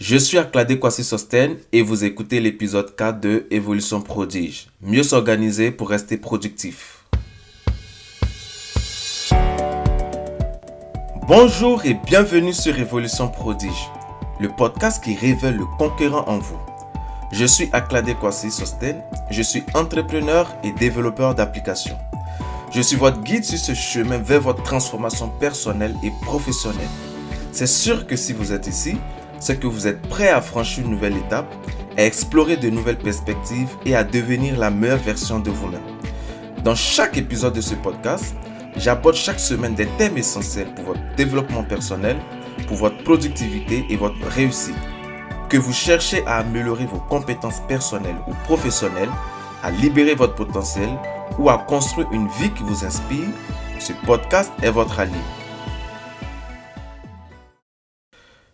Je suis Akladé Kwasi Sosten et vous écoutez l'épisode 4 de Évolution Prodige. Mieux s'organiser pour rester productif. Bonjour et bienvenue sur Évolution Prodige, le podcast qui révèle le conquérant en vous. Je suis Akladé Kwasi Sosten, je suis entrepreneur et développeur d'applications. Je suis votre guide sur ce chemin vers votre transformation personnelle et professionnelle. C'est sûr que si vous êtes ici, c'est que vous êtes prêt à franchir une nouvelle étape, à explorer de nouvelles perspectives et à devenir la meilleure version de vous-même. Dans chaque épisode de ce podcast, j'aborde chaque semaine des thèmes essentiels pour votre développement personnel, pour votre productivité et votre réussite. Que vous cherchez à améliorer vos compétences personnelles ou professionnelles, à libérer votre potentiel ou à construire une vie qui vous inspire, ce podcast est votre allié.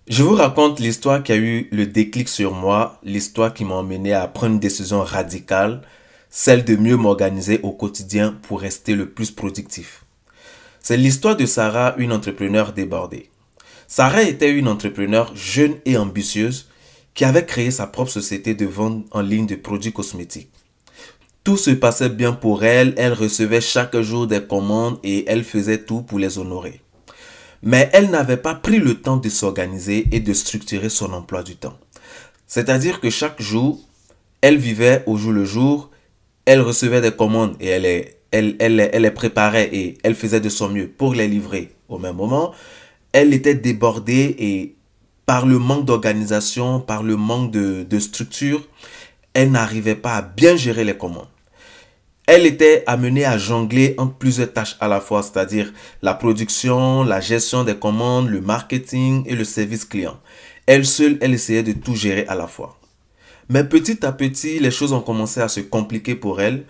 Je vous raconte l'histoire qui a eu le déclic sur moi, l'histoire qui m'a emmené à prendre une décision radicale, celle de mieux m'organiser au quotidien pour rester le plus productif. C'est l'histoire de Sarah, une entrepreneure débordée. Sarah était une entrepreneure jeune et ambitieuse qui avait créé sa propre société de vente en ligne de produits cosmétiques. Tout se passait bien pour elle, elle recevait chaque jour des commandes et elle faisait tout pour les honorer. Mais elle n'avait pas pris le temps de s'organiser et de structurer son emploi du temps. C'est-à-dire que chaque jour, elle vivait au jour le jour, elle recevait des commandes et elle les préparait et elle faisait de son mieux pour les livrer au même moment. Elle était débordée et par le manque d'organisation, par le manque de structure, elle n'arrivait pas à bien gérer les commandes. Elle était amenée à jongler entre plusieurs tâches à la fois, c'est-à-dire la production, la gestion des commandes, le marketing et le service client. Elle seule, elle essayait de tout gérer à la fois. Mais petit à petit, les choses ont commencé à se compliquer pour elle,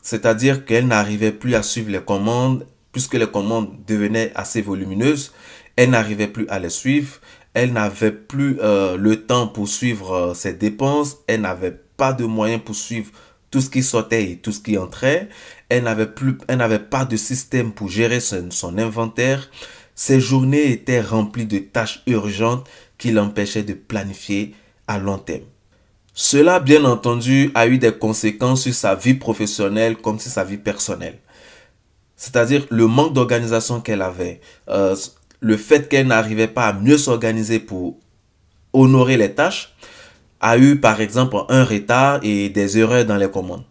c'est-à-dire qu'elle n'arrivait plus à suivre les commandes, puisque les commandes devenaient assez volumineuses, elle n'arrivait plus à les suivre, elle n'avait plus le temps pour suivre ses dépenses, elle n'avait pas de moyens pour suivre tout ce qui sortait et tout ce qui entrait. Elle n'avait pas de système pour gérer son inventaire. Ses journées étaient remplies de tâches urgentes qui l'empêchaient de planifier à long terme. Cela, bien entendu, a eu des conséquences sur sa vie professionnelle comme sur sa vie personnelle. C'est-à-dire le manque d'organisation qu'elle avait, le fait qu'elle n'arrivait pas à mieux s'organiser pour honorer les tâches, a eu par exemple un retard et des erreurs dans les commandes.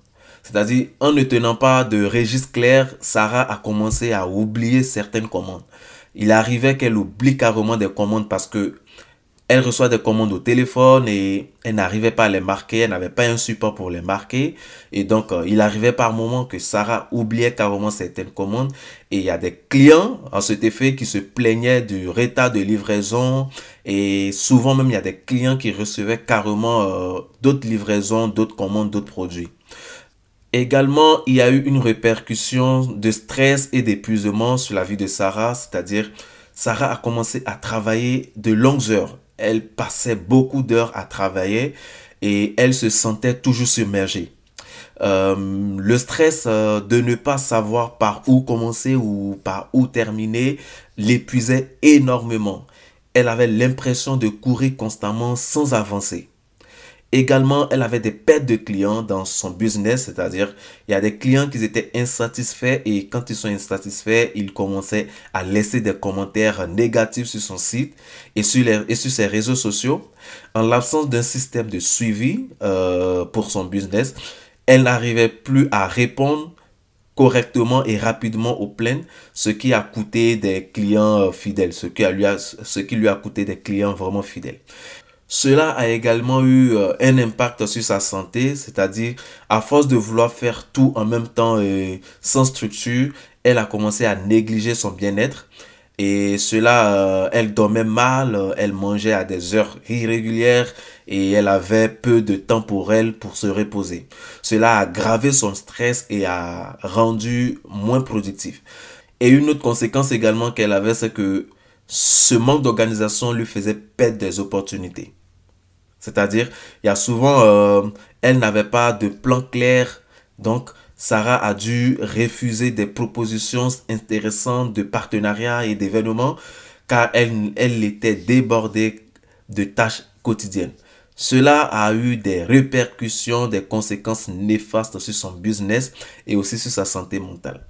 C'est-à-dire, en ne tenant pas de registre clair, Sarah a commencé à oublier certaines commandes. Il arrivait qu'elle oublie carrément des commandes parce que elle reçoit des commandes au téléphone et elle n'arrivait pas à les marquer, elle n'avait pas un support pour les marquer. Et donc, il arrivait par moments que Sarah oubliait carrément certaines commandes. Et il y a des clients, en cet effet, qui se plaignaient du retard de livraison. Et souvent même, il y a des clients qui recevaient carrément d'autres livraisons, d'autres commandes, d'autres produits. Également, il y a eu une répercussion de stress et d'épuisement sur la vie de Sarah, c'est-à-dire Sarah a commencé à travailler de longues heures. Elle passait beaucoup d'heures à travailler et elle se sentait toujours submergée. Le stress de ne pas savoir par où commencer ou par où terminer l'épuisait énormément. Elle avait l'impression de courir constamment sans avancer. Également, elle avait des pertes de clients dans son business, c'est-à-dire il y a des clients qui étaient insatisfaits et quand ils sont insatisfaits, ils commençaient à laisser des commentaires négatifs sur son site et sur ses réseaux sociaux. En l'absence d'un système de suivi pour son business, elle n'arrivait plus à répondre correctement et rapidement aux plaintes, ce qui a coûté des clients fidèles, ce qui lui a coûté des clients vraiment fidèles. Cela a également eu un impact sur sa santé, c'est-à-dire à force de vouloir faire tout en même temps sans structure, elle a commencé à négliger son bien-être et cela, elle dormait mal, elle mangeait à des heures irrégulières et elle avait peu de temps pour elle pour se reposer. Cela a aggravé son stress et a rendu moins productif. Et une autre conséquence également qu'elle avait, c'est que ce manque d'organisation lui faisait perdre des opportunités. C'est-à-dire, il y a souvent, elle n'avait pas de plan clair, donc Sarah a dû refuser des propositions intéressantes de partenariat et d'événements car elle était débordée de tâches quotidiennes. Cela a eu des répercussions, des conséquences néfastes sur son business et aussi sur sa santé mentale.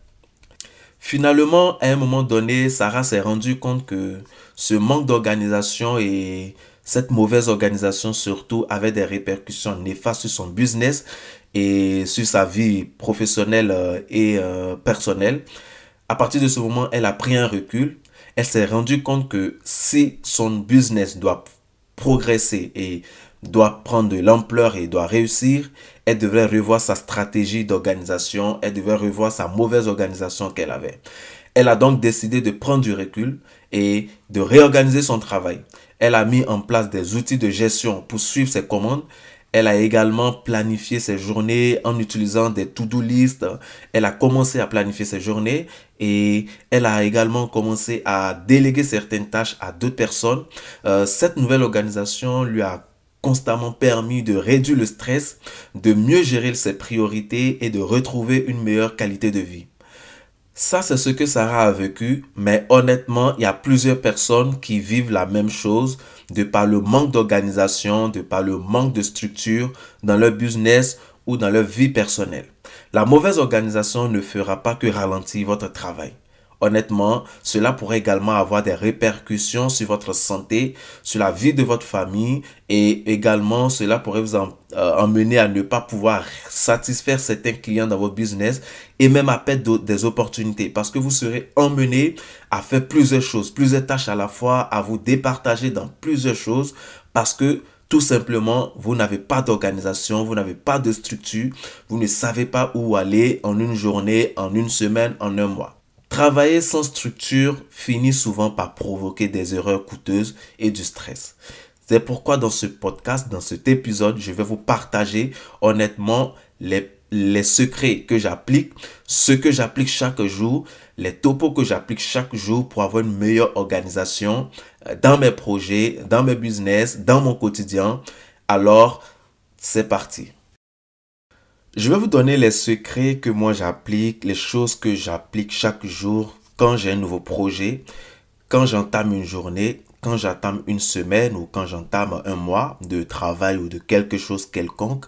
Finalement, à un moment donné, Sarah s'est rendue compte que ce manque d'organisation et cette mauvaise organisation surtout avait des répercussions néfastes sur son business et sur sa vie professionnelle et personnelle. À partir de ce moment, elle a pris un recul. Elle s'est rendue compte que si son business doit progresser et doit prendre de l'ampleur et doit réussir, elle devrait revoir sa stratégie d'organisation, elle devrait revoir sa mauvaise organisation qu'elle avait. Elle a donc décidé de prendre du recul et de réorganiser son travail. Elle a mis en place des outils de gestion pour suivre ses commandes. Elle a également planifié ses journées en utilisant des to-do list. Elle a commencé à planifier ses journées et elle a également commencé à déléguer certaines tâches à d'autres personnes. Cette nouvelle organisation lui a constamment permis de réduire le stress, de mieux gérer ses priorités et de retrouver une meilleure qualité de vie. Ça, c'est ce que Sarah a vécu, mais honnêtement, il y a plusieurs personnes qui vivent la même chose de par le manque d'organisation, de par le manque de structure dans leur business ou dans leur vie personnelle. La mauvaise organisation ne fera pas que ralentir votre travail. Honnêtement, cela pourrait également avoir des répercussions sur votre santé, sur la vie de votre famille et également cela pourrait vous emmener à ne pas pouvoir satisfaire certains clients dans votre business et même à perdre des opportunités parce que vous serez emmené à faire plusieurs choses, plusieurs tâches à la fois, à vous départager dans plusieurs choses parce que tout simplement, vous n'avez pas d'organisation, vous n'avez pas de structure, vous ne savez pas où aller en une journée, en une semaine, en un mois. Travailler sans structure finit souvent par provoquer des erreurs coûteuses et du stress. C'est pourquoi dans ce podcast, dans cet épisode, je vais vous partager honnêtement les secrets que j'applique, ce que j'applique chaque jour, les topos que j'applique chaque jour pour avoir une meilleure organisation dans mes projets, dans mes business, dans mon quotidien. Alors, c'est parti. Je vais vous donner les secrets que moi j'applique, les choses que j'applique chaque jour quand j'ai un nouveau projet, quand j'entame une journée, quand j'entame une semaine ou quand j'entame un mois de travail ou de quelque chose quelconque.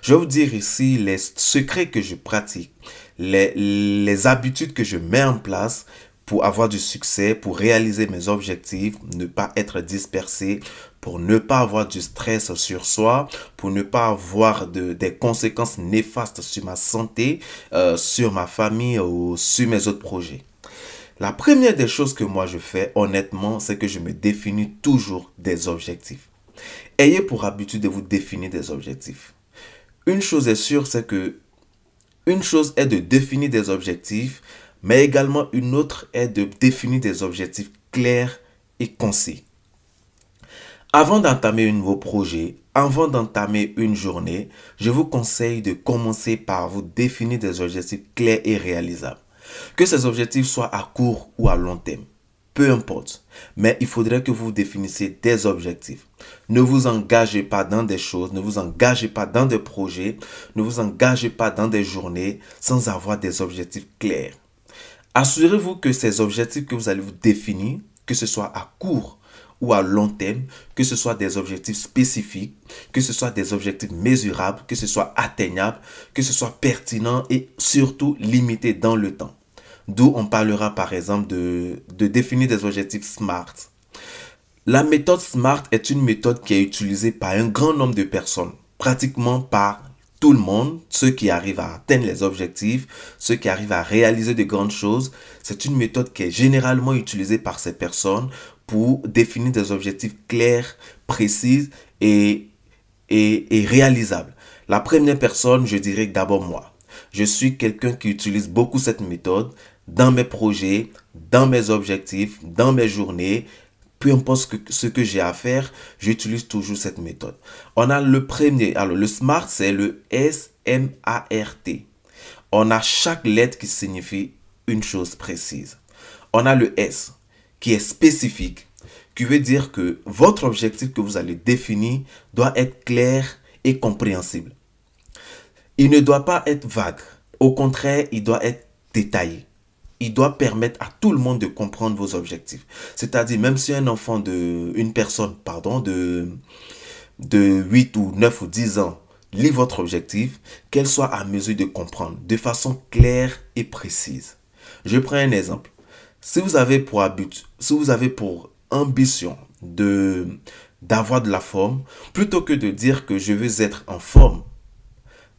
Je vais vous dire ici les secrets que je pratique, les habitudes que je mets en place pour avoir du succès, pour réaliser mes objectifs, ne pas être dispersé, pour ne pas avoir du stress sur soi, pour ne pas avoir des conséquences néfastes sur ma santé, sur ma famille ou sur mes autres projets. La première des choses que moi je fais, honnêtement, c'est que je me définis toujours des objectifs. Ayez pour habitude de vous définir des objectifs. Une chose est sûre, c'est que une chose est de définir des objectifs, mais également une autre est de définir des objectifs clairs et concis. Avant d'entamer un nouveau projet, avant d'entamer une journée, je vous conseille de commencer par vous définir des objectifs clairs et réalisables. Que ces objectifs soient à court ou à long terme, peu importe, mais il faudrait que vous définissiez des objectifs. Ne vous engagez pas dans des choses, ne vous engagez pas dans des projets, ne vous engagez pas dans des journées sans avoir des objectifs clairs. Assurez-vous que ces objectifs que vous allez vous définir, que ce soit à court ou à long terme, que ce soit des objectifs spécifiques, que ce soit des objectifs mesurables, que ce soit atteignable, que ce soit pertinent et surtout limité dans le temps. D'où on parlera par exemple de définir des objectifs SMART. La méthode SMART est une méthode qui est utilisée par un grand nombre de personnes, pratiquement par tout le monde, ceux qui arrivent à atteindre les objectifs, ceux qui arrivent à réaliser de grandes choses. C'est une méthode qui est généralement utilisée par ces personnes pour définir des objectifs clairs, précis et réalisables. La première personne, je dirais d'abord moi. Je suis quelqu'un qui utilise beaucoup cette méthode dans mes projets, dans mes objectifs, dans mes journées. Peu importe ce que j'ai à faire, j'utilise toujours cette méthode. On a le premier, alors le SMART, c'est le S-M-A-R-T. On a chaque lettre qui signifie une chose précise. On a le S, qui est spécifique, qui veut dire que votre objectif que vous allez définir doit être clair et compréhensible. Il ne doit pas être vague. Au contraire, il doit être détaillé. il doit permettre à tout le monde de comprendre vos objectifs. C'est-à-dire, même si une personne, pardon, de 8 ou 9 ou 10 ans lit votre objectif, qu'elle soit à mesure de comprendre de façon claire et précise. Je prends un exemple. Si vous avez pour ambition d'avoir de la forme, plutôt que de dire que je veux être en forme,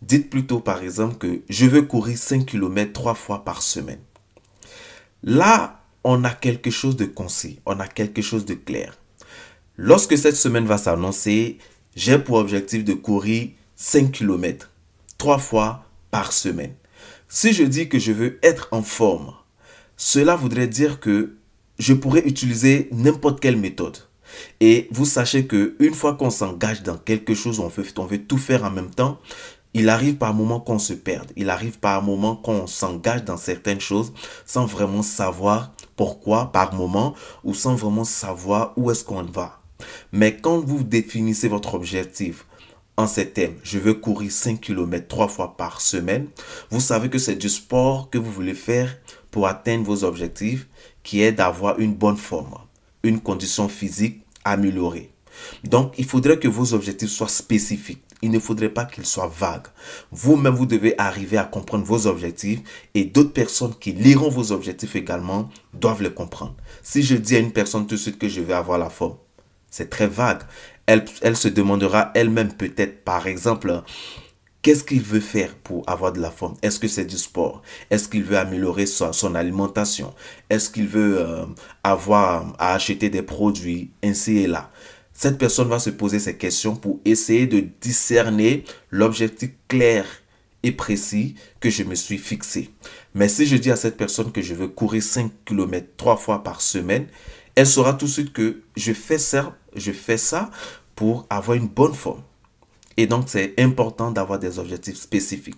dites plutôt par exemple que je veux courir 5 km 3 fois par semaine. Là, on a quelque chose de concis, on a quelque chose de clair. Lorsque cette semaine va s'annoncer, j'ai pour objectif de courir 5 km 3 fois par semaine. Si je dis que je veux être en forme, cela voudrait dire que je pourrais utiliser n'importe quelle méthode. Et vous sachez qu'une fois qu'on s'engage dans quelque chose, on veut tout faire en même temps, il arrive par moments qu'on se perde. Il arrive par moments qu'on s'engage dans certaines choses sans vraiment savoir pourquoi par moment ou sans vraiment savoir où est-ce qu'on va. Mais quand vous définissez votre objectif en ces thèmes, je veux courir 5 km 3 fois par semaine, vous savez que c'est du sport que vous voulez faire pour atteindre vos objectifs qui est d'avoir une bonne forme, une condition physique améliorée. Donc, il faudrait que vos objectifs soient spécifiques. Il ne faudrait pas qu'ils soient vagues. Vous-même, vous devez arriver à comprendre vos objectifs et d'autres personnes qui liront vos objectifs également doivent les comprendre. Si je dis à une personne tout de suite que je vais avoir la forme, c'est très vague. Elle se demandera elle-même peut-être, par exemple, qu'est-ce qu'il veut faire pour avoir de la forme? Est-ce que c'est du sport? Est-ce qu'il veut améliorer son alimentation? Est-ce qu'il veut avoir à acheter des produits ainsi et là? Cette personne va se poser ces questions pour essayer de discerner l'objectif clair et précis que je me suis fixé. Mais si je dis à cette personne que je veux courir 5 km 3 fois par semaine, elle saura tout de suite que je fais ça pour avoir une bonne forme. Et donc, c'est important d'avoir des objectifs spécifiques.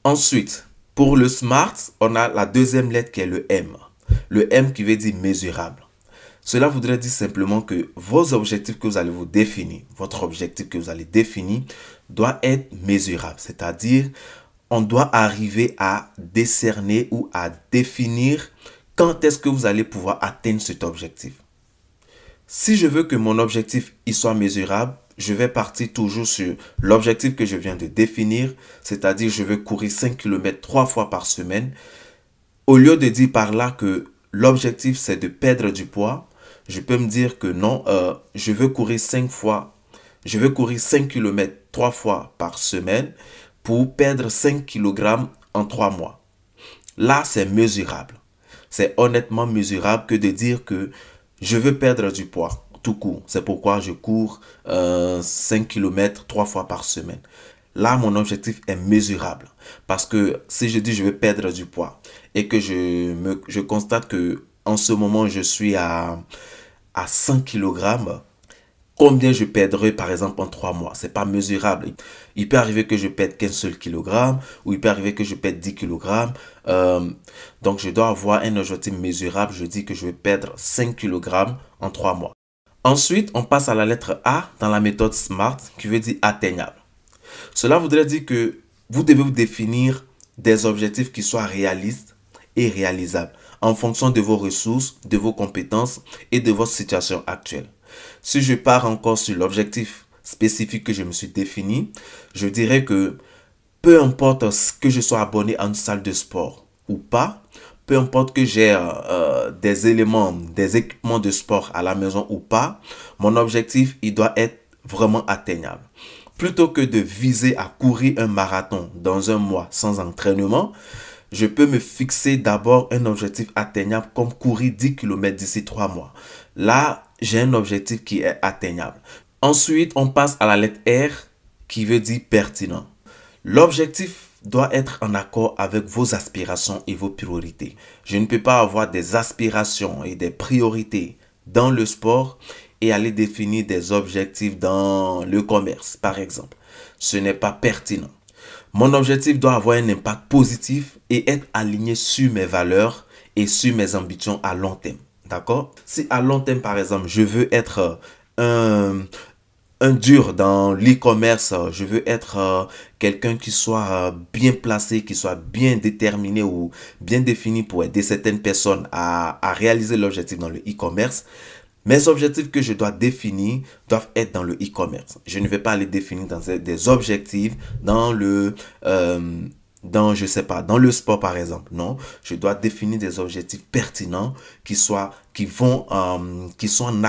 Ensuite, pour le SMART, on a la deuxième lettre qui est le M. Le M qui veut dire mesurable. Cela voudrait dire simplement que vos objectifs que vous allez vous définir, votre objectif que vous allez définir doit être mesurable. C'est-à-dire, on doit arriver à décerner ou à définir quand est-ce que vous allez pouvoir atteindre cet objectif. Si je veux que mon objectif il soit mesurable, je vais partir toujours sur l'objectif que je viens de définir, c'est-à-dire je veux courir 5 km 3 fois par semaine. Au lieu de dire par là que l'objectif c'est de perdre du poids, je peux me dire que non, je veux courir 5 km 3 fois par semaine pour perdre 5 kg en 3 mois. Là, c'est mesurable. C'est honnêtement mesurable que de dire que je veux perdre du poids tout court. C'est pourquoi je cours 5 km 3 fois par semaine. Là, mon objectif est mesurable. Parce que si je dis je veux perdre du poids et que je constate que en ce moment je suis à 100 kg, combien je perdrai par exemple en 3 mois? C'est pas mesurable. Il peut arriver que je perde qu'un seul kilogramme ou il peut arriver que je perde 10 kg. Donc je dois avoir un objectif mesurable. Je dis que je vais perdre 5 kg en 3 mois. Ensuite, on passe à la lettre A dans la méthode SMART qui veut dire atteignable. Cela voudrait dire que vous devez vous définir des objectifs qui soient réalistes et réalisables en fonction de vos ressources, de vos compétences et de votre situation actuelle. Si je pars encore sur l'objectif spécifique que je me suis défini, je dirais que peu importe que je sois abonné à une salle de sport ou pas, peu importe que j'ai des équipements de sport à la maison ou pas, mon objectif, il doit être vraiment atteignable. Plutôt que de viser à courir un marathon dans un mois sans entraînement, je peux me fixer d'abord un objectif atteignable comme courir 10 km d'ici 3 mois. Là, j'ai un objectif qui est atteignable. Ensuite, on passe à la lettre R qui veut dire pertinent. L'objectif doit être en accord avec vos aspirations et vos priorités. Je ne peux pas avoir des aspirations et des priorités dans le sport et aller définir des objectifs dans le commerce, par exemple. Ce n'est pas pertinent. Mon objectif doit avoir un impact positif et être aligné sur mes valeurs et sur mes ambitions à long terme. D'accord? Si à long terme, par exemple, je veux être un un dur dans l'e-commerce. Je veux être quelqu'un qui soit bien placé, qui soit bien déterminé ou bien défini pour aider certaines personnes à réaliser l'objectif dans le e-commerce. Mes objectifs que je dois définir doivent être dans le e-commerce. Je ne vais pas les définir dans des objectifs dans je sais pas, dans le sport par exemple. Non, je dois définir des objectifs pertinents qui soient en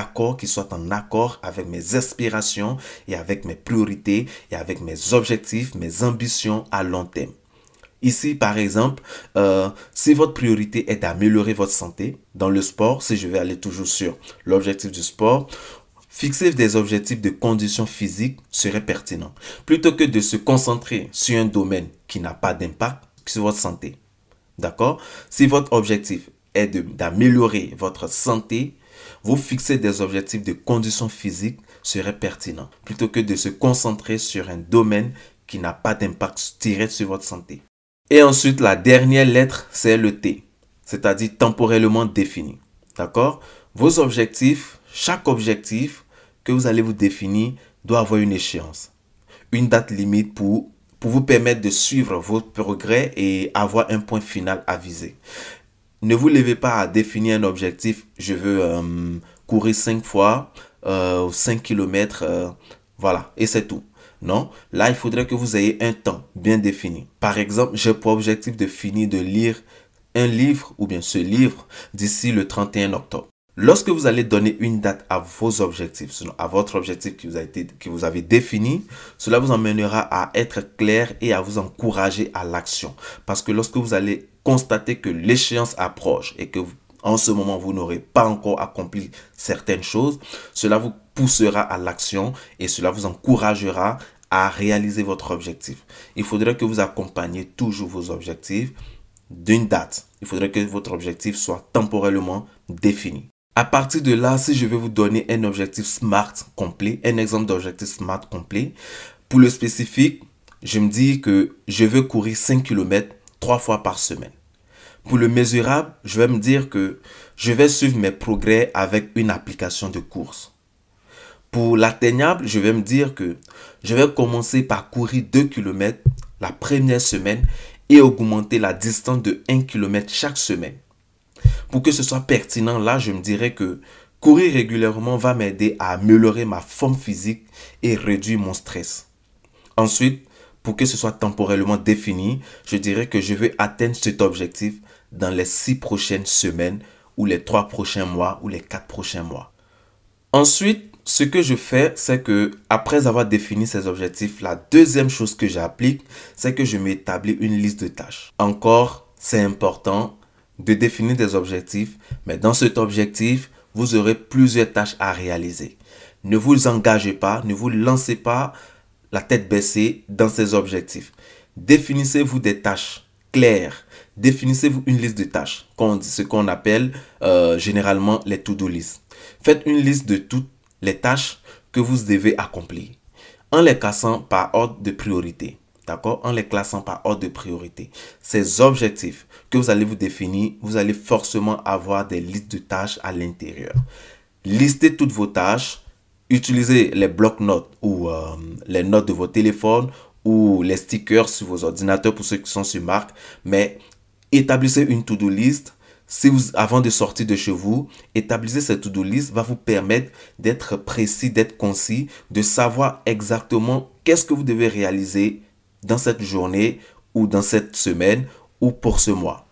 accord avec mes aspirations et avec mes priorités et avec mes objectifs, mes ambitions à long terme. Ici, par exemple, si votre priorité est d'améliorer votre santé dans le sport, si je vais aller toujours sur l'objectif du sport, fixer des objectifs de condition physique serait pertinent. Plutôt que de se concentrer sur un domaine qui n'a pas d'impact sur votre santé. D'accord? Si votre objectif est d'améliorer votre santé, vous fixer des objectifs de condition physique serait pertinent. Plutôt que de se concentrer sur un domaine qui n'a pas d'impact direct sur votre santé. Et ensuite, la dernière lettre, c'est le T, c'est-à-dire temporellement défini. D'accord? Vos objectifs, chaque objectif que vous allez vous définir doit avoir une échéance, une date limite pour vous permettre de suivre vos progrès et avoir un point final à viser. Ne vous levez pas à définir un objectif, je veux courir 5 fois, 5 km, voilà, et c'est tout. Non, là, il faudrait que vous ayez un temps bien défini. Par exemple, j'ai pour objectif de finir de lire un livre ou bien ce livre d'ici le 31 octobre. Lorsque vous allez donner une date à vos objectifs, à votre objectif que vous avez défini, cela vous emmènera à être clair et à vous encourager à l'action. Parce que lorsque vous allez constater que l'échéance approche et que en ce moment, vous n'aurez pas encore accompli certaines choses, cela vous poussera à l'action et cela vous encouragera à réaliser votre objectif. Il faudrait que vous accompagniez toujours vos objectifs d'une date. Il faudrait que votre objectif soit temporellement défini. À partir de là, si je vais vous donner un objectif SMART complet, un exemple d'objectif SMART complet, pour le spécifique, je me dis que je veux courir 5 km 3 fois par semaine. Pour le mesurable, je vais me dire que je vais suivre mes progrès avec une application de course. Pour l'atteignable, je vais me dire que je vais commencer par courir 2 km la première semaine et augmenter la distance de 1 km chaque semaine. Pour que ce soit pertinent, là, je me dirais que courir régulièrement va m'aider à améliorer ma forme physique et réduire mon stress. Ensuite, pour que ce soit temporellement défini, je dirais que je vais atteindre cet objectif dans les 6 prochaines semaines ou les 3 prochains mois ou les 4 prochains mois. Ensuite, ce que je fais, c'est que après avoir défini ces objectifs, la deuxième chose que j'applique, c'est que je m'établis une liste de tâches. Encore, c'est important de définir des objectifs, mais dans cet objectif, vous aurez plusieurs tâches à réaliser. Ne vous engagez pas, ne vous lancez pas la tête baissée dans ces objectifs. Définissez-vous des tâches claires. Définissez-vous une liste de tâches, ce qu'on appelle généralement les to-do list. Faites une liste de toutes les tâches que vous devez accomplir en les classant par ordre de priorité. D'accord? En les classant par ordre de priorité. Ces objectifs que vous allez vous définir, vous allez forcément avoir des listes de tâches à l'intérieur. Listez toutes vos tâches. Utilisez les blocs-notes ou les notes de vos téléphones ou les stickers sur vos ordinateurs pour ceux qui sont sur Mac. Mais établissez une to-do list. Avant de sortir de chez vous, établissez cette to-do list va vous permettre d'être précis, d'être concis, de savoir exactement qu'est-ce que vous devez réaliser dans cette journée ou dans cette semaine ou pour ce mois.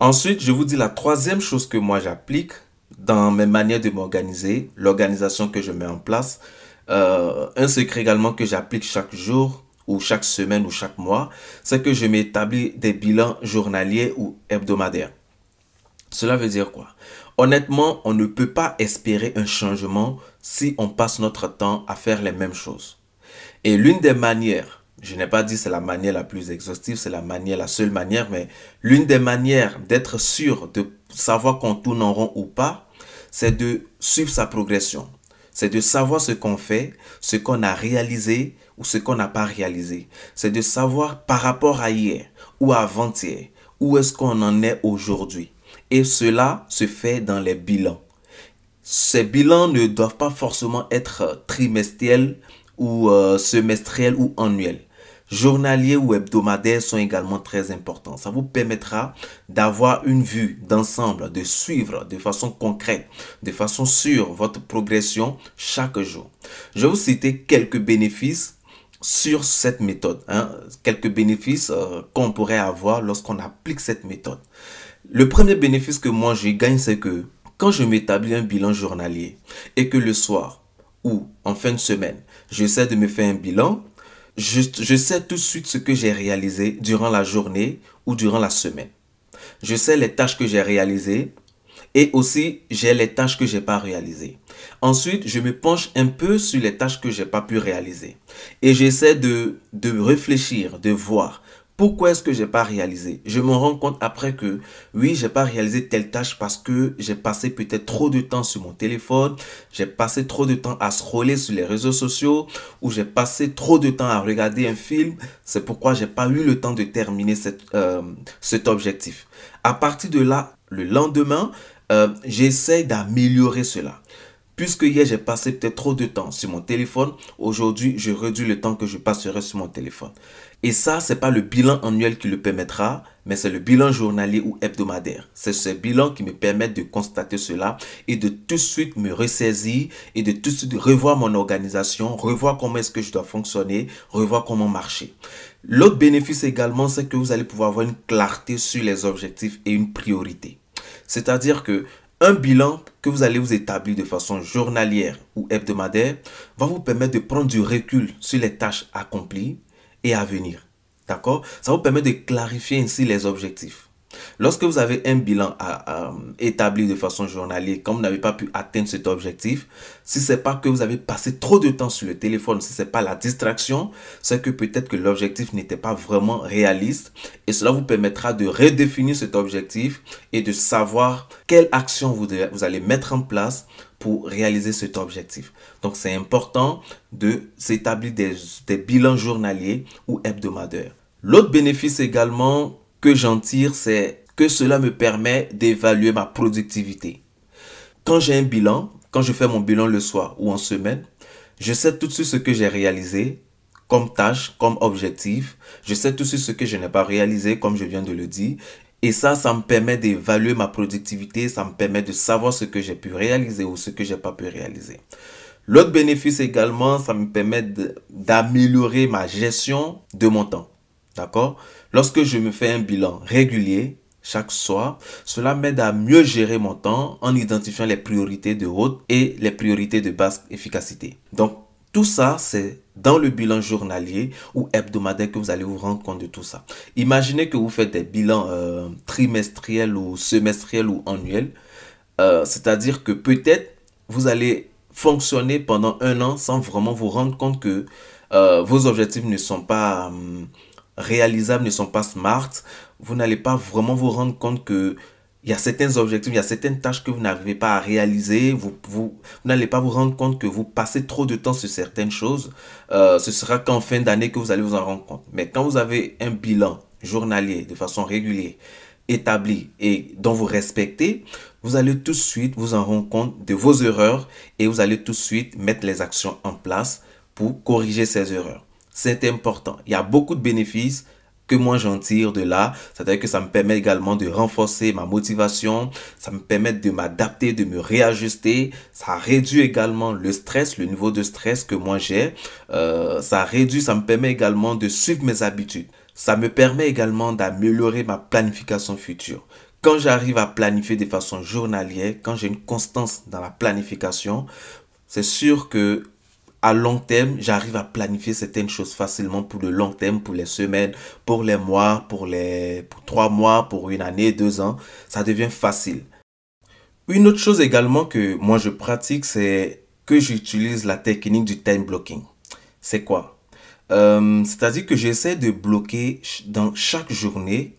Ensuite, je vous dis la troisième chose que moi j'applique dans mes manières de m'organiser, l'organisation que je mets en place. Un secret également que j'applique chaque jour ou chaque semaine ou chaque mois, c'est que je m'établis des bilans journaliers ou hebdomadaires. Cela veut dire quoi? Honnêtement, on ne peut pas espérer un changement si on passe notre temps à faire les mêmes choses. Et l'une des manières, je n'ai pas dit c'est la manière la plus exhaustive, c'est la seule manière, mais l'une des manières d'être sûr de savoir qu'on tourne en rond ou pas, c'est de suivre sa progression. C'est de savoir ce qu'on fait, ce qu'on a réalisé ou ce qu'on n'a pas réalisé. C'est de savoir par rapport à hier ou à avant-hier, où est-ce qu'on en est aujourd'hui. Et cela se fait dans les bilans. Ces bilans ne doivent pas forcément être trimestriels ou semestriels ou annuels. Journaliers ou hebdomadaires sont également très importants. Ça vous permettra d'avoir une vue d'ensemble, de suivre de façon concrète, de façon sûre votre progression chaque jour. Je vais vous citer quelques bénéfices sur cette méthode, quelques bénéfices qu'on pourrait avoir lorsqu'on applique cette méthode. Le premier bénéfice que moi je gagne, c'est que quand je m'établis un bilan journalier et que le soir ou en fin de semaine, j'essaie de me faire un bilan, je sais tout de suite ce que j'ai réalisé durant la journée ou durant la semaine. Je sais les tâches que j'ai réalisées et aussi j'ai les tâches que j'ai pas réalisées. Ensuite, je me penche un peu sur les tâches que j'ai pas pu réaliser et j'essaie de réfléchir, de voir pourquoi est-ce que j'ai pas réalisé. Je me rends compte après que oui, j'ai pas réalisé telle tâche parce que j'ai passé peut-être trop de temps sur mon téléphone, j'ai passé trop de temps à scroller sur les réseaux sociaux ou j'ai passé trop de temps à regarder un film. C'est pourquoi j'ai pas eu le temps de terminer cet objectif. À partir de là, le lendemain, j'essaie d'améliorer cela. Puisque hier, j'ai passé peut-être trop de temps sur mon téléphone, aujourd'hui, je réduis le temps que je passerai sur mon téléphone. Et ça, ce n'est pas le bilan annuel qui le permettra, mais c'est le bilan journalier ou hebdomadaire. C'est ce bilan qui me permet de constater cela et de tout de suite me ressaisir et de tout de suite revoir mon organisation, revoir comment est-ce que je dois fonctionner, revoir comment marcher. L'autre bénéfice également, c'est que vous allez pouvoir avoir une clarté sur les objectifs et une priorité. C'est-à-dire que un bilan que vous allez vous établir de façon journalière ou hebdomadaire va vous permettre de prendre du recul sur les tâches accomplies et à venir. D'accord? Ça vous permet de clarifier ainsi les objectifs. Lorsque vous avez un bilan à établir de façon journalière, quand vous n'avez pas pu atteindre cet objectif, si ce n'est pas que vous avez passé trop de temps sur le téléphone, si ce n'est pas la distraction, c'est que peut-être que l'objectif n'était pas vraiment réaliste et cela vous permettra de redéfinir cet objectif et de savoir quelle action vous allez mettre en place pour réaliser cet objectif. Donc, c'est important de s'établir des bilans journaliers ou hebdomadaires. L'autre bénéfice également que j'en tire, c'est que cela me permet d'évaluer ma productivité. Quand j'ai un bilan, quand je fais mon bilan le soir ou en semaine, je sais tout de suite ce que j'ai réalisé comme tâche, comme objectif. Je sais tout de suite ce que je n'ai pas réalisé, comme je viens de le dire. Et ça me permet d'évaluer ma productivité, ça me permet de savoir ce que j'ai pu réaliser ou ce que j'ai pas pu réaliser. L'autre bénéfice également, ça me permet d'améliorer ma gestion de mon temps. D'accord? Lorsque je me fais un bilan régulier, chaque soir, cela m'aide à mieux gérer mon temps en identifiant les priorités de haute et les priorités de basse efficacité. Donc, tout ça, c'est dans le bilan journalier ou hebdomadaire que vous allez vous rendre compte de tout ça. Imaginez que vous faites des bilans trimestriels ou semestriels ou annuels. C'est-à-dire que peut-être vous allez fonctionner pendant un an sans vraiment vous rendre compte que vos objectifs ne sont pas réalisables, ne sont pas smart. Vous n'allez pas vraiment vous rendre compte que il y a certains objectifs, il y a certaines tâches que vous n'arrivez pas à réaliser. Vous n'allez pas vous rendre compte que vous passez trop de temps sur certaines choses. Ce sera qu'en fin d'année que vous allez vous en rendre compte. Mais quand vous avez un bilan journalier de façon régulière, établi et dont vous respectez, vous allez tout de suite vous en rendre compte de vos erreurs et vous allez tout de suite mettre les actions en place pour corriger ces erreurs. C'est important. Il y a beaucoup de bénéfices que moi j'en tire de là. C'est-à-dire que ça me permet également de renforcer ma motivation, ça me permet de m'adapter, de me réajuster. Ça réduit également le stress, le niveau de stress que moi j'ai. Ça me permet également de suivre mes habitudes. Ça me permet également d'améliorer ma planification future. Quand j'arrive à planifier de façon journalière, quand j'ai une constance dans la planification, c'est sûr que à long terme, j'arrive à planifier certaines choses facilement pour le long terme, pour les semaines, pour les mois, pour 3 mois, pour une année, 2 ans. Ça devient facile. Une autre chose également que moi je pratique, c'est que j'utilise la technique du time blocking. C'est quoi? C'est-à-dire que j'essaie de bloquer dans chaque journée,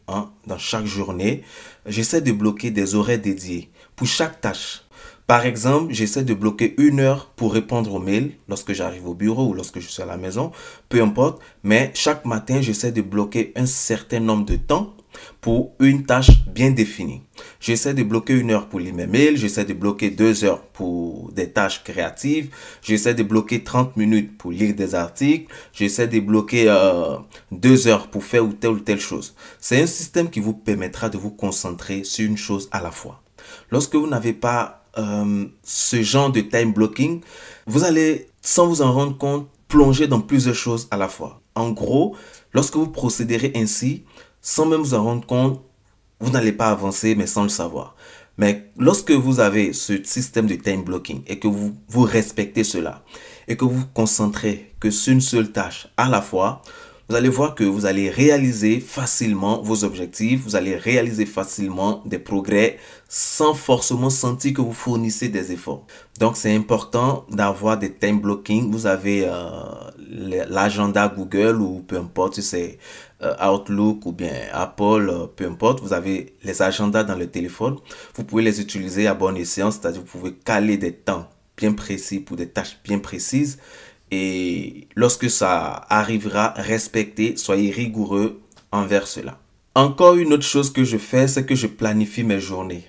j'essaie de bloquer des horaires dédiés pour chaque tâche. Par exemple, j'essaie de bloquer 1 heure pour répondre aux mails lorsque j'arrive au bureau ou lorsque je suis à la maison, peu importe. Mais chaque matin, j'essaie de bloquer un certain nombre de temps pour une tâche bien définie. J'essaie de bloquer 1 heure pour lire mes mails, j'essaie de bloquer 2 heures pour des tâches créatives, j'essaie de bloquer 30 minutes pour lire des articles, j'essaie de bloquer 2 heures pour faire ou telle chose. C'est un système qui vous permettra de vous concentrer sur une chose à la fois. Lorsque vous n'avez pas ce genre de time blocking, vous allez, sans vous en rendre compte, plonger dans plusieurs choses à la fois. En gros, lorsque vous procéderez ainsi, sans même vous en rendre compte, vous n'allez pas avancer, mais sans le savoir. Mais lorsque vous avez ce système de time blocking et que vous respectez cela et que vous vous concentrez que sur une seule tâche à la fois, vous allez voir que vous allez réaliser facilement vos objectifs, vous allez réaliser facilement des progrès sans forcément sentir que vous fournissez des efforts. Donc, c'est important d'avoir des time blocking. Vous avez l'agenda Google ou peu importe si c'est Outlook ou bien Apple, peu importe. Vous avez les agendas dans le téléphone. Vous pouvez les utiliser à bon escient, c'est-à-dire vous pouvez caler des temps bien précis pour des tâches bien précises. Et lorsque ça arrivera, respectez, soyez rigoureux envers cela. Encore une autre chose que je fais, c'est que je planifie mes journées.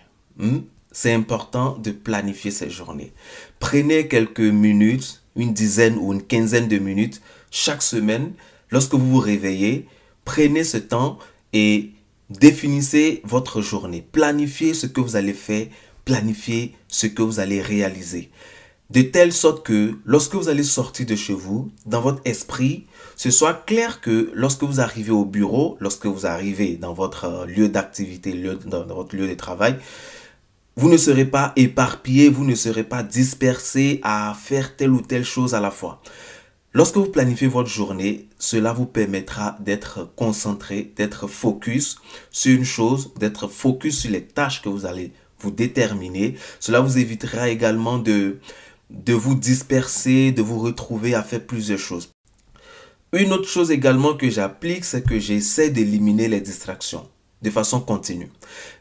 C'est important de planifier ces journées. Prenez quelques minutes, une dizaine ou une quinzaine de minutes chaque semaine. Lorsque vous vous réveillez, prenez ce temps et définissez votre journée. Planifiez ce que vous allez faire, planifiez ce que vous allez réaliser. De telle sorte que lorsque vous allez sortir de chez vous, dans votre esprit, ce soit clair que lorsque vous arrivez au bureau, lorsque vous arrivez dans votre lieu d'activité, dans votre lieu de travail, vous ne serez pas éparpillé, vous ne serez pas dispersé à faire telle ou telle chose à la fois. Lorsque vous planifiez votre journée, cela vous permettra d'être concentré, d'être focus sur une chose, d'être focus sur les tâches que vous allez vous déterminer. Cela vous évitera également de vous disperser, de vous retrouver à faire plusieurs choses. Une autre chose également que j'applique, c'est que j'essaie d'éliminer les distractions de façon continue.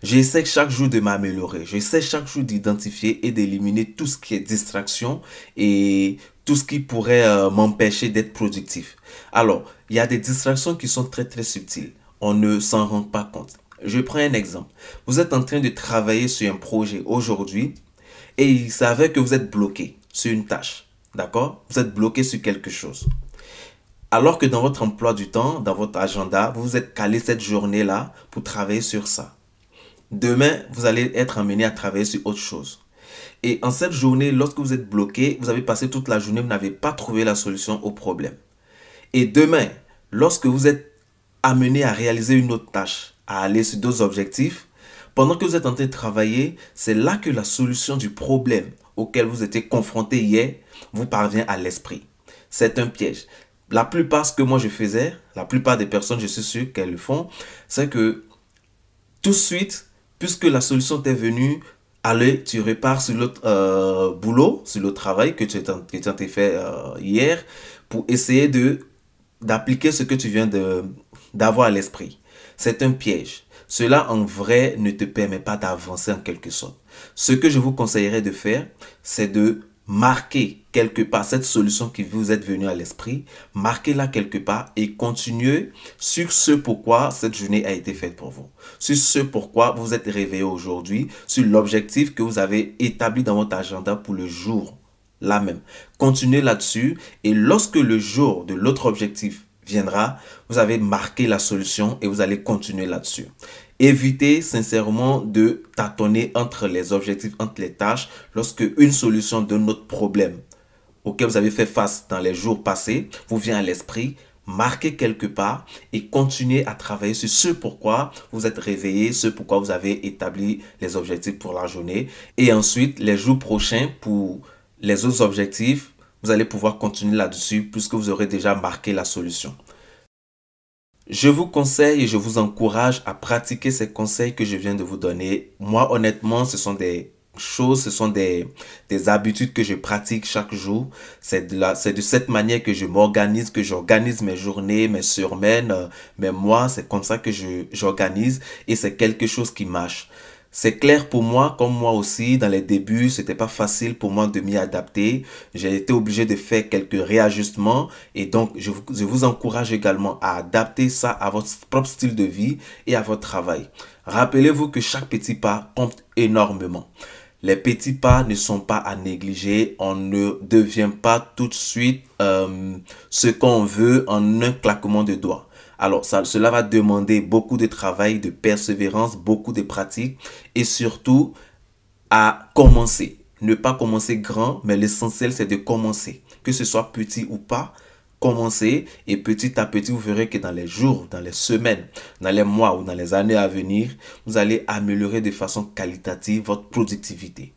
J'essaie chaque jour de m'améliorer. J'essaie chaque jour d'identifier et d'éliminer tout ce qui est distraction et tout ce qui pourrait m'empêcher d'être productif. Alors, il y a des distractions qui sont très très subtiles. On ne s'en rend pas compte. Je prends un exemple. Vous êtes en train de travailler sur un projet aujourd'hui et il s'avère que vous êtes bloqué sur une tâche. D'accord? Vous êtes bloqué sur quelque chose. Alors que dans votre emploi du temps, dans votre agenda, vous vous êtes calé cette journée-là pour travailler sur ça. Demain, vous allez être amené à travailler sur autre chose. Et en cette journée, lorsque vous êtes bloqué, vous avez passé toute la journée, vous n'avez pas trouvé la solution au problème. Et demain, lorsque vous êtes amené à réaliser une autre tâche, à aller sur d'autres objectifs, pendant que vous êtes en train de travailler, c'est là que la solution du problème auquel vous étiez confronté hier vous parvient à l'esprit. C'est un piège. La plupart, ce que moi je faisais, la plupart des personnes, je suis sûr qu'elles le font, c'est que tout de suite, puisque la solution t'est venue, allez, tu repars sur l'autre boulot, sur le travail que tu as fait hier pour essayer d'appliquer ce que tu viens d'avoir à l'esprit. C'est un piège. Cela, en vrai, ne te permet pas d'avancer en quelque sorte. Ce que je vous conseillerais de faire, c'est de marquer quelque part cette solution qui vous est venue à l'esprit, marquez-la quelque part et continuez sur ce pourquoi cette journée a été faite pour vous. Sur ce pourquoi vous êtes réveillé aujourd'hui, sur l'objectif que vous avez établi dans votre agenda pour le jour, là même. Continuez là-dessus et lorsque le jour de l'autre objectif viendra, vous avez marqué la solution et vous allez continuer là-dessus. Évitez sincèrement de tâtonner entre les objectifs, entre les tâches, lorsque une solution de notre problème auquel vous avez fait face dans les jours passés vous vient à l'esprit. Marquez quelque part et continuez à travailler sur ce pourquoi vous êtes réveillé, ce pourquoi vous avez établi les objectifs pour la journée. Et ensuite, les jours prochains, pour les autres objectifs, vous allez pouvoir continuer là-dessus puisque vous aurez déjà marqué la solution. Je vous conseille et je vous encourage à pratiquer ces conseils que je viens de vous donner. Moi, honnêtement, ce sont des choses, ce sont des habitudes que je pratique chaque jour. C'est de cette manière que je m'organise, que j'organise mes journées, mes semaines, mes mois. C'est comme ça que j'organise et c'est quelque chose qui marche. C'est clair pour moi, comme moi aussi, dans les débuts, c'était pas facile pour moi de m'y adapter. J'ai été obligé de faire quelques réajustements et donc je vous encourage également à adapter ça à votre propre style de vie et à votre travail. Rappelez-vous que chaque petit pas compte énormément. Les petits pas ne sont pas à négliger. On ne devient pas tout de suite ce qu'on veut en un claquement de doigts. Alors, cela va demander beaucoup de travail, de persévérance, beaucoup de pratique et surtout à commencer. Ne pas commencer grand, mais l'essentiel, c'est de commencer. Que ce soit petit ou pas, commencer et petit à petit, vous verrez que dans les jours, dans les semaines, dans les mois ou dans les années à venir, vous allez améliorer de façon qualitative votre productivité.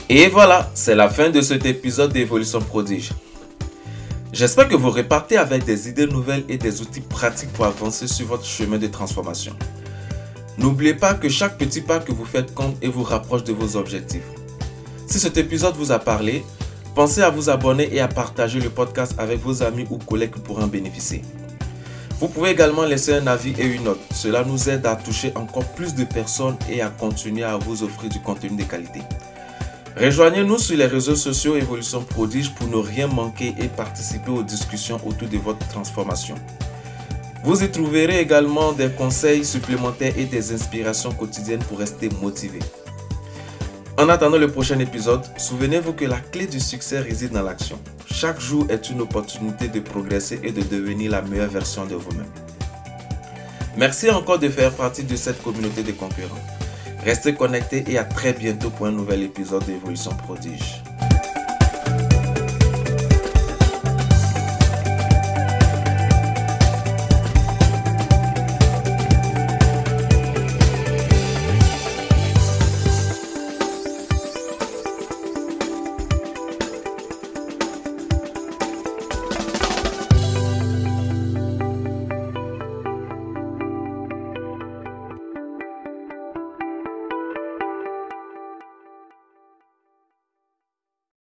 Et voilà, c'est la fin de cet épisode d'Évolution Prodige. J'espère que vous repartez avec des idées nouvelles et des outils pratiques pour avancer sur votre chemin de transformation. N'oubliez pas que chaque petit pas que vous faites compte et vous rapproche de vos objectifs. Si cet épisode vous a parlé, pensez à vous abonner et à partager le podcast avec vos amis ou collègues qui pourront en bénéficier. Vous pouvez également laisser un avis et une note. Cela nous aide à toucher encore plus de personnes et à continuer à vous offrir du contenu de qualité. Rejoignez-nous sur les réseaux sociaux Évolution Prodige pour ne rien manquer et participer aux discussions autour de votre transformation. Vous y trouverez également des conseils supplémentaires et des inspirations quotidiennes pour rester motivé. En attendant le prochain épisode, souvenez-vous que la clé du succès réside dans l'action. Chaque jour est une opportunité de progresser et de devenir la meilleure version de vous-même. Merci encore de faire partie de cette communauté de concurrents. Restez connectés et à très bientôt pour un nouvel épisode d'Évolution Prodige.